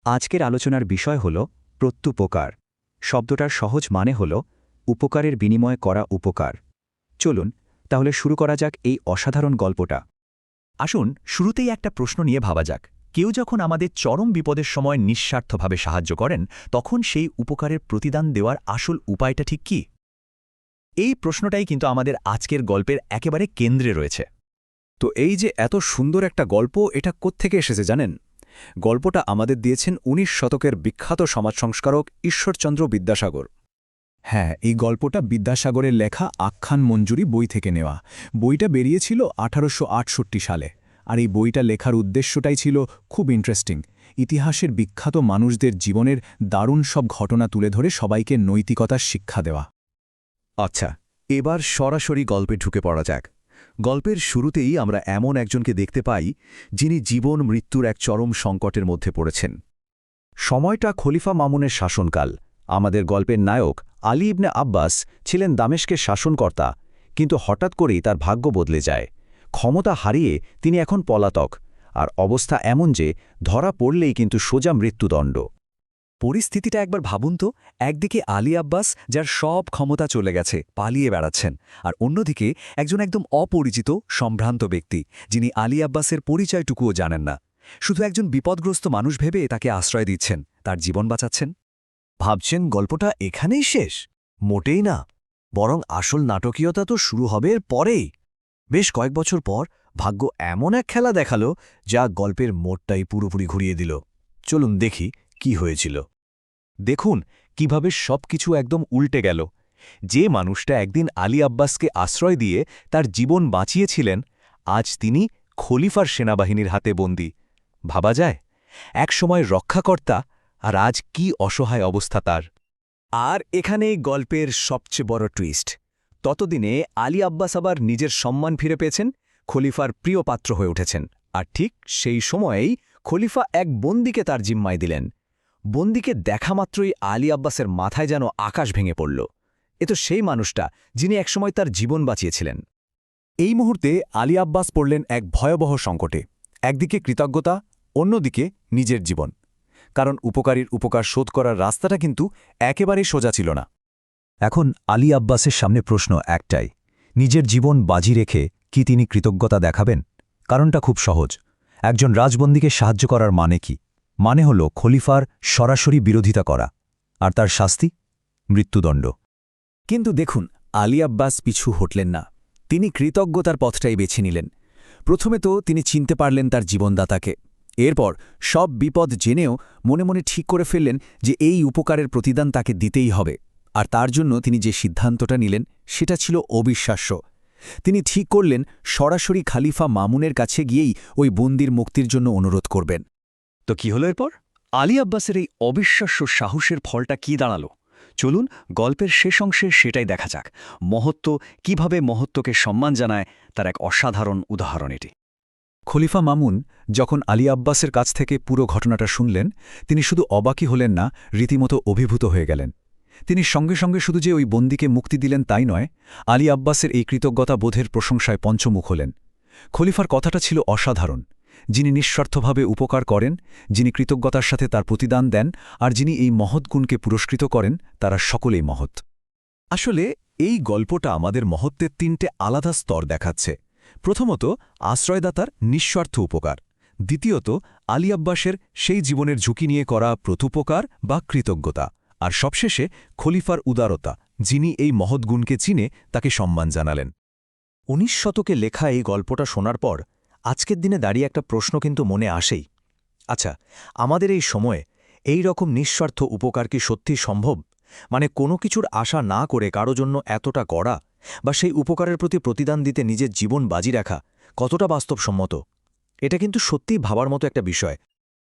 আজকের আলোচনার বিষয় হল প্রত্যুপকার। শব্দটার সহজ মানে হল উপকারের বিনিময়ে করা উপকার। চলুন তাহলে শুরু করা যাক এই অসাধারণ গল্পটা। আসুন শুরুতেই একটা প্রশ্ন নিয়ে ভাবা যাক। কেউ যখন আমাদের চরম বিপদের সময় নিঃস্বার্থভাবে সাহায্য করেন, তখন সেই উপকারের প্রতিদান দেওয়ার আসল উপায়টা ঠিক কি? এই প্রশ্নটাই কিন্তু আমাদের আজকের গল্পের একেবারে কেন্দ্রে রয়েছে। তো এই যে এত সুন্দর একটা গল্প, এটা কোত্থেকে এসেছে জানেন? গল্পটা আমাদের দিয়েছেন ১৯ শতকের বিখ্যাত সমাজ সংস্কারক ঈশ্বরচন্দ্র বিদ্যাসাগর। হ্যাঁ, এই গল্পটা বিদ্যাসাগরের লেখা আখ্যান মঞ্জুরি বই থেকে নেওয়া। বইটা বেরিয়েছিল ১৮৬৮ সালে। আর এই বইটা লেখার উদ্দেশ্যটাই ছিল খুব ইন্টারেস্টিং। ইতিহাসের বিখ্যাত মানুষদের জীবনের দারুণ সব ঘটনা তুলে ধরে সবাইকে নৈতিকতার শিক্ষা দেওয়া। আচ্ছা, এবার সরাসরি গল্পে ঢুকে পড়া যাক। গল্পের শুরুতেই আমরা এমন একজনকে দেখতে পাই যিনি জীবন মৃত্যুর এক চরম সংকটের মধ্যে পড়েছেন। সময়টা খলিফা মামুনের শাসনকাল। আমাদের গল্পের নায়ক আলী ইবনে আব্বাস ছিলেন দামেস্কের শাসনকর্তা, কিন্তু হঠাৎ করেই তার ভাগ্য বদলে যায়। ক্ষমতা হারিয়ে তিনি এখন পলাতক, আর অবস্থা এমন যে ধরা পড়লেই কিন্তু সোজা মৃত্যুদণ্ড। পরিস্থিতিটা একবার ভাবুন তো। একদিকে আলী আব্বাস, যার সব ক্ষমতা চলে গেছে, পালিয়ে বেড়াচ্ছেন, আর অন্যদিকে একজন একদম অপরিচিত সম্ভ্রান্ত ব্যক্তি, যিনি আলী আব্বাসের পরিচয়টুকুও জানেন না। শুধু একজন বিপদগ্রস্ত মানুষ ভেবে তাকে আশ্রয় দিচ্ছেন, তার জীবন বাঁচাচ্ছেন। ভাবছেন গল্পটা এখানেই শেষ? মোটেই না, বরং আসল নাটকীয়তা তো শুরু হবে এর পরেই। বেশ কয়েক বছর পর ভাগ্য এমন এক খেলা দেখালো যা গল্পের মোড়টাই পুরোপুরি ঘুরিয়ে দিল। চলুন দেখি কি হয়েছিল। দেখুন কিভাবে সবকিছু একদম উল্টে গেল। যে মানুষটা একদিন আলী আব্বাসকে আশ্রয় দিয়ে তার জীবন বাঁচিয়েছিলেন, আজ তিনি খলিফার সেনাবাহিনীর হাতে বন্দী। ভাবা যায়, একসময় রক্ষাকর্তা, আর আজ কি অসহায় অবস্থা তার। আর এখানেই গল্পের সবচেয়ে বড় টুইস্ট। ততদিনে আলী আব্বাস আবার নিজের সম্মান ফিরে পেয়েছেন, খলিফার প্রিয় পাত্র হয়ে উঠেছেন। আর ঠিক সেই সময়েই খলিফা এক বন্দীকে তার জিম্মায় দিলেন। বন্দীকে দেখা মাত্রই আলী আব্বাসের মাথায় যেন আকাশ ভেঙে পড়ল। এ তো সেই মানুষটা যিনি একসময় তার জীবন বাঁচিয়েছিলেন। এই মুহূর্তে আলী আব্বাস পড়লেন এক ভয়াবহ সংকটে। একদিকে কৃতজ্ঞতা, অন্যদিকে নিজের জীবন। কারণ উপকারীর উপকার শোধ করার রাস্তাটা কিন্তু একেবারেই সোজা ছিল না। এখন আলী আব্বাসের সামনে প্রশ্ন একটাই, নিজের জীবন বাজি রেখে কি তিনি কৃতজ্ঞতা দেখাবেন? কারণটা খুব সহজ। একজন রাজবন্দীকে সাহায্য করার মানে কি? মানে হল খলিফার সরাসরি বিরোধিতা করা, আর তার শাস্তি মৃত্যুদণ্ড। কিন্তু দেখুন, আলী আব্বাস পিছু হটলেন না। তিনি কৃতজ্ঞতার পথটাই বেছে নিলেন। প্রথমে তো তিনি চিনতে পারলেন তার জীবনদাতাকে। এরপর সব বিপদ জেনেও মনে মনে ঠিক করে ফেললেন যে এই উপকারের প্রতিদান তাকে দিতেই হবে। আর তার জন্য তিনি যে সিদ্ধান্তটা নিলেন সেটা ছিল অবিশ্বাস্য। তিনি ঠিক করলেন সরাসরি খলিফা মামুনের কাছে গিয়েই ওই বন্দির মুক্তির জন্য অনুরোধ করবেন। তো কি হলো এরপর? আলী আব্বাসের এই অবিশ্বাস্য সাহসের ফলটা কি দাঁড়ালো? চলুন গল্পের শেষ অংশে সেটাই দেখা যাক। মহত্ব কিভাবে মহত্বকে সম্মান জানায়, তার এক অসাধারণ উদাহরণ এটি। খলিফা মামুন যখন আলী আব্বাসের কাছ থেকে পুরো ঘটনাটা শুনলেন, তিনি শুধু অবাকই হলেন না, রীতিমতো অভিভূত হয়ে গেলেন। তিনি সঙ্গে সঙ্গে শুধু যে ওই বন্দীকে মুক্তি দিলেন তাই নয়, আলী আব্বাসের এই কৃতজ্ঞতা বোধের প্রশংসায় পঞ্চমুখ হলেন। খলিফার কথাটা ছিল অসাধারণ। যিনি নিঃস্বার্থভাবে উপকার করেন, যিনি কৃতজ্ঞতার সাথে তার প্রতিদান দেন, আর যিনি এই মহৎ গুণকে পুরস্কৃত করেন, তারা সকলেই মহৎ। আসলে এই গল্পটা আমাদের মহত্বের ৩টে আলাদা স্তর দেখাচ্ছে। প্রথমত, আশ্রয়দাতার নিঃস্বার্থ উপকার। দ্বিতীয়ত, আলী আব্বাসের সেই জীবনের ঝুঁকি নিয়ে করা প্রত্যুপকার বা কৃতজ্ঞতা। আর সবশেষে খলিফার উদারতা, যিনি এই মহৎ গুণকে চিনে তাকে সম্মান জানালেন। ১৯ শতকে লেখা এই গল্পটা শোনার পর আজকের দিনে দাঁড়িয়ে একটা প্রশ্ন কিন্তু মনে আসেই। আচ্ছা, আমাদের এই সময়ে এই রকম নিঃস্বার্থ উপকার কি সত্যি সম্ভব? মানে কোনো কিছুর আশা না করে কারো জন্য এতটা করা, বা সেই উপকারের প্রতি প্রতিদান দিতে নিজের জীবন বাজি রাখা কতটা বাস্তবসম্মত? এটা কিন্তু সত্যিই ভাবার মতো একটা বিষয়।